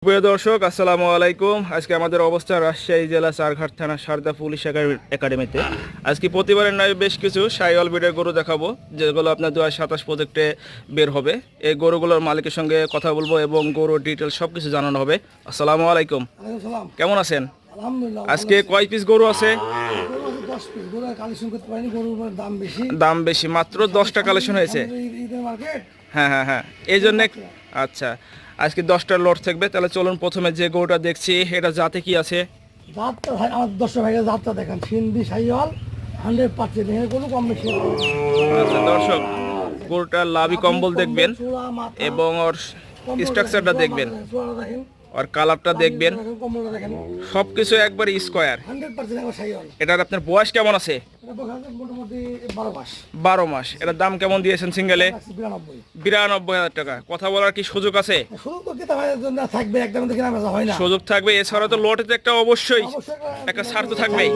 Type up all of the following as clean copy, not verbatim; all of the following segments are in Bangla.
প্রিয় দর্শক আসসালামু আলাইকুম। আজকে আমাদের অবস্থান রাজশাহী জেলা চারঘাট থানা সারদা পুলিশ একাডেমিতে। আজকে প্রতিবারের নয় বেশ কিছু শাহিওয়াল ব্রিডের গরু দেখাবো, যেগুলো আপনার 2027 প্রজেক্টে বের হবে। এই গরুগুলোর মালিকের সঙ্গে কথা বলবো এবং গরুর ডিটেলস সব কিছু জানানো হবে। আসসালামু আলাইকুম, কেমন আছেন? আজকে কয় পিস গরু আছে? দাম বেশি, মাত্র 10টা কালেকশন হয়েছে। হ্যাঁ হ্যাঁ হ্যাঁ, এই জন্যে। আচ্ছা, আজকে 10টা লট থাকবে। তাহলে চলুন প্রথমে যে গরুটা দেখছি, এটা জাতে কি আছে? জাতটা ভাই আমার 10টা ভাইয়ের জাতটা দেখেন, সিন্ধি শাহিওয়াল 100%, এর কোনো কম বেশি। আচ্ছা দর্শক, গরুটার লাভি কম্বল দেখবেন এবং ওর স্ট্রাকচারটা দেখবেন, আর কালারটা দেখবেন, সবকিছু একবারে স্কোয়ার। 100% আমার শাহিওয়াল। এটার আপনার বয়স কেমন আছে? এটা বয়স মোটামুটি 12 মাস। 12 মাস। এটার দাম কেমন দিয়েছেন সিঙ্গেলে? 92 92,000 টাকা। কথা বলার কি সুযোগ আছে? শুধু তো কিতা ভাইয়ের জন্য থাকবে, একদম তো কিনা বেচা হয় না। সুযোগ থাকবে, এছাড়া তো লটেতে একটা অবশ্যই অবশ্যই একটা ছাড় তো থাকবেই।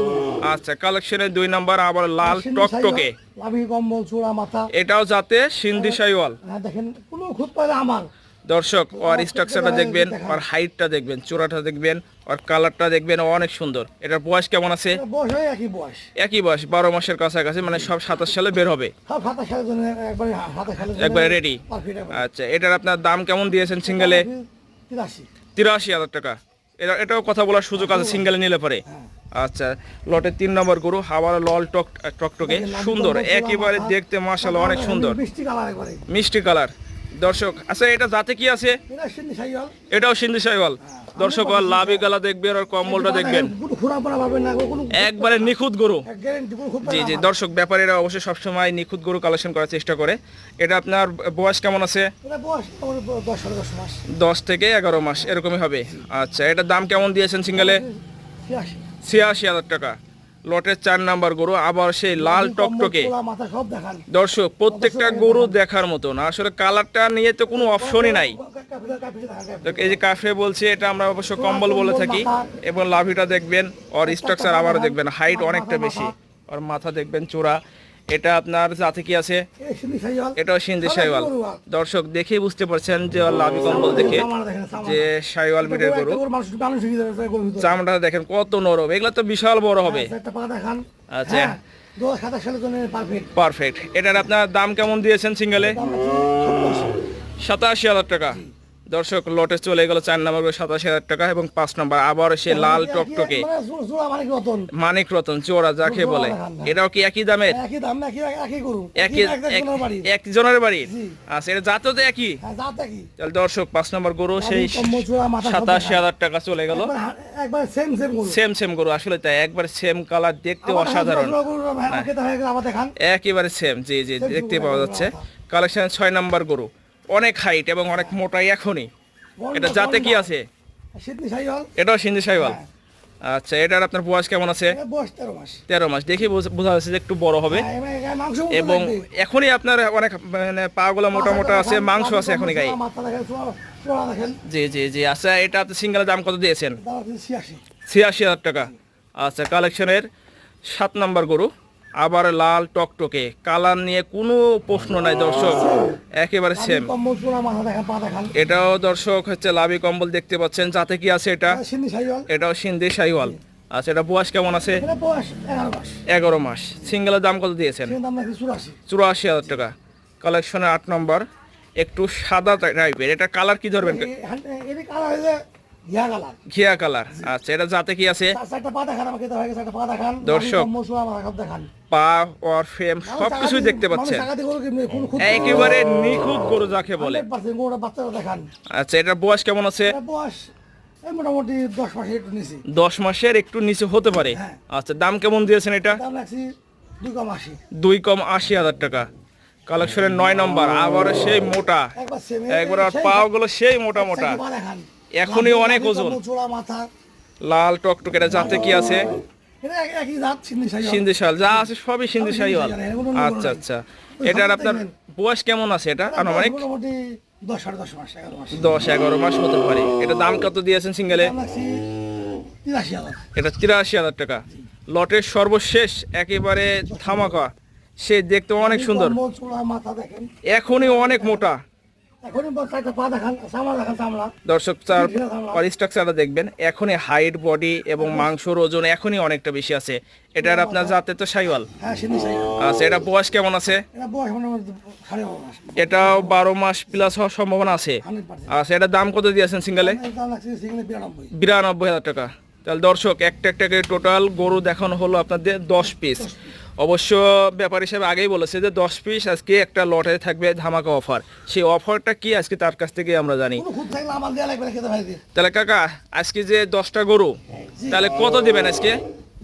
আচ্ছা, কালেকশনের 2 নাম্বার আবার লাল টকটকে, লাভি কম্বল চূড়া মাথা, এটাও যাতে সিন্ধি শাহিওয়াল। হ্যাঁ দেখেন, কোনো খুদ পাইলে আমার দর্শক, আর স্ট্রাকচারটা দেখবেন, আর হাইটটা দেখবেন, চূড়াটা দেখবেন, আর কালারটা দেখবেন, অনেক সুন্দর। এটার বয়স কেমন আছে? বয়স হয় একই বয়স। একই বয়স, 12 মাসের কাছাকাছি, মানে সব 27 সালে বের হবে, সব 27 সালের জন্য একবারে 27 সালের জন্য একবারে রেডি। পারফেক্ট একবারে। আচ্ছা, এটার আপনার দাম কেমন দিয়েছেন সিঙ্গেলে? 83। 83,000 টাকা। এটাও কথা বলার সুযোগ আছে সিঙ্গেলে নিলে পরে। আচ্ছা, লটের 3 নম্বর গরু আবার লাল টকটকে, সুন্দর একেবারে দেখতে, মাশাআল্লাহ অনেক সুন্দর, মিষ্টি কালার একবারে। মিষ্টি কালার। দর্শক, আচ্ছা এটা জাতে কি আছে? এটা সিন্ধি শাহিওয়াল। এটাও সিন্ধি শাহিওয়াল। দর্শক, আর লাভি গালা দেখবেন, আর কম্বলটা দেখবেন, কোনো খুঁড়া পড়া পাবেন না, কোনো একবারে নিখুঁত গরু। গ্যারান্টি, কোনো খুঁত জি জি দর্শক, ব্যাপারীরা অবশ্যই সবসময় নিখুঁত গরু কালেকশন করার চেষ্টা করে। এটা আপনার বয়স কেমন আছে? এটা বয়স আমার 10 মাস। 10 থেকে 11 মাস এরকমই হবে। আচ্ছা, এটার দাম কেমন দিয়েছেন সিঙ্গেলে? 86। 86,000 টাকা। লটের 4 নাম্বার গরু আবার সেই লাল টকটকে। মাথা সব দেখান দর্শক, প্রত্যেকটা গরু দেখার মতো না, আসলে কালারটা নিয়ে তো কোনো অপশনই নাই। তো এই যে কাফে বলছি, এটা আমরা অবশ্য কম্বল বলে থাকি। এবং লাভিটা দেখবেন, আর স্ট্রাকচার আবারও দেখবেন, হাইট অনেকটা বেশি, আর মাথা দেখবেন, চূড়া। এটা আপনার জাতে কি আছে? এটাও সিন্ধি শাহিওয়াল। দর্শক, দেখেই বুঝতে পারছেন যে ওর লাভি কম্বল দেখে যে শাহিওয়াল ব্রিডের গরু। চামড়া দেখেন কত নরম, এগুলো তো বিশাল বড় হবে। আচ্ছা, 27 সালের জন্য পারফেক্ট। পারফেক্ট। এটার আপনার দাম কেমন দিয়েছেন সিঙ্গেলে? 87,000 টাকা। দর্শক, লটে চলে গেল 4 নম্বর 87,000 টাকা, এবং 5 নম্বর আবার সে লাল টকটকে মানিক রতন চোরা যাকে বলে। এটাও কি একই দামের? একই দাম, একই গরু, এক জনের বাড়ি। আচ্ছা, এটা জাতও তো একই। জাত একই। তাহলে দর্শক, 5 নম্বর গরু সেই 87,000 টাকা চলে গেল। একবার সেম গরু, সেম গরু, আসলে তাই, একবার সেম কালার, দেখতে অসাধারণ, একেবারে সেম। জি জি, দেখতে পাওয়া যাচ্ছে। কালেকশন 6 নম্বর গরু, অনেক হাইট এবং অনেক মোটাই এখনই। এটা জাতে কি আছে? এটাও সিন্ধি শাহিওয়াল। আচ্ছা, এটার আপনার বয়স কেমন আছে? 13 মাস। দেখি বোঝা যাচ্ছে যে একটু বড় হবে, এবং এখনই আপনার অনেক মানে পাগুলো মোটা মোটা আছে, মাংস আছে এখনই গায়ে। জি জি জি। আচ্ছা, এটা সিঙ্গেলের দাম কত দিয়েছেন? 86,000 টাকা। আচ্ছা, কালেকশনের 7 নম্বর গরু আবার লাল টকটকে, কালার নিয়ে কোনো প্রশ্ন নাই দর্শক, একেবারে সেম। এটাও দর্শক হচ্ছে লাভি কম্বল, দেখতে পাচ্ছেন। যাতে কি আছে? এটাও সিন্ধি শাহিওয়াল। আচ্ছা, এটা বয়স কেমন আছে? 11 মাস। সিঙ্গেলের দাম কত দিয়েছেন? 84,000 টাকা। কালেকশনের 8 নম্বর, একটু সাদা টাইপের। এটা কালার কি ধরবেন? ঘিয়া কালার। আচ্ছা, এটা জাতে কি আছে? দর্শক, পা আর ফ্রেম সবকিছুই দেখতে পাচ্ছেন, একেবারে নিখুঁত গরু যাকে বলে। আচ্ছা, এটার বয়স কেমন আছে? মোটামুটি 10 মাসের একটু নিচে। 10 মাসের একটু নিচে হতে পারে। আচ্ছা, দাম কেমন দিয়েছেন এটা? 2 কম 80,000 টাকা। কালেকশনের 9 নম্বর আবার সেই মোটা, একবার পাও গুলো সেই মোটা মোটা, এখনই অনেক ওজন, লাল টকটকে। এটা জাতে কি আছে? সিন্ধি শাহিওয়াল। যা আছে সবই সিন্ধি শাহিওয়াল। আচ্ছা আচ্ছা, এটার আপনার বয়স কেমন আছে? এটা আনুমানিক 10-11 মাস হতে পারে। এটা দাম কত দিয়েছেন সিঙ্গেলে? এটা 83,000 টাকা। লটের সর্বশেষ একেবারে ধামাকা, সে দেখতে অনেক সুন্দর, এখনই অনেক মোটা, এখন চারটা পা দেখান, চামড়া দেখান, চামড়া। দর্শক চার স্ট্রাকচারটা দেখবেন, এখনই হাইট, বডি এবং মাংসর ওজন এখনই অনেকটা বেশি আছে। এটার আপনার জাতে তো শাইওয়াল। হ্যাঁ, সিন্ধি শাহিওয়াল। আচ্ছা, এটা বয়স কেমন আছে? এটা বয়স মোটামুটি 12.5 মাস। এটাও 12 মাস প্লাস হওয়ার সম্ভাবনা আছে। 100%। আচ্ছা, এটার দাম কত দিয়েছেন সিঙ্গেলে? এর দাম লাগছে সিঙ্গেলে 92। 92,000 টাকা। তাহলে দর্শক একটা একটা করে টোটাল গরু দেখানো হলো আপনাদের 10 পিস। অবশ্য ব্যাপার হিসেবে আগেই বলেছে যে 10 পিস আজকে একটা লটে থাকবে ধামাকা অফার। সেই অফারটা কি আজকে তার কাছ থেকে আমরা জানি। কোনো খুঁত থাকলে আমার দেয়া লাগবে না, খেতে ভাই দিয়ে। তাহলে কাকা আজকে যে 10টা গরু তাহলে কত দিবেন আজকে?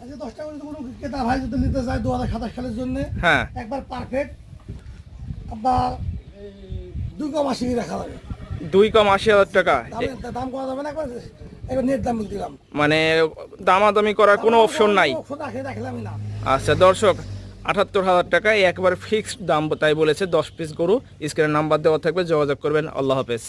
আজকে 10টা করে কোনো ক্রেতা ভাই যদি নিতে চায় 2027 সালের জন্য হ্যাঁ, একবার পারফেক্ট আপনার 2.80 রাখা যাবে। 2,80,000 টাকা। দাম করা যাবে না, একবার নেট দাম দিলাম। মানে দামাদামি করার কোনো অপশন নাই। অপশন রাখলামই না। আচ্ছা দর্শক, 78,000 টাকা একবার ফিক্সড দাম তাই বলেছে। 10 পিস গরু। স্ক্রিনে নাম্বার দেওয়া থাকবে, যোগাযোগ করবেন। আল্লাহ হাফেজ।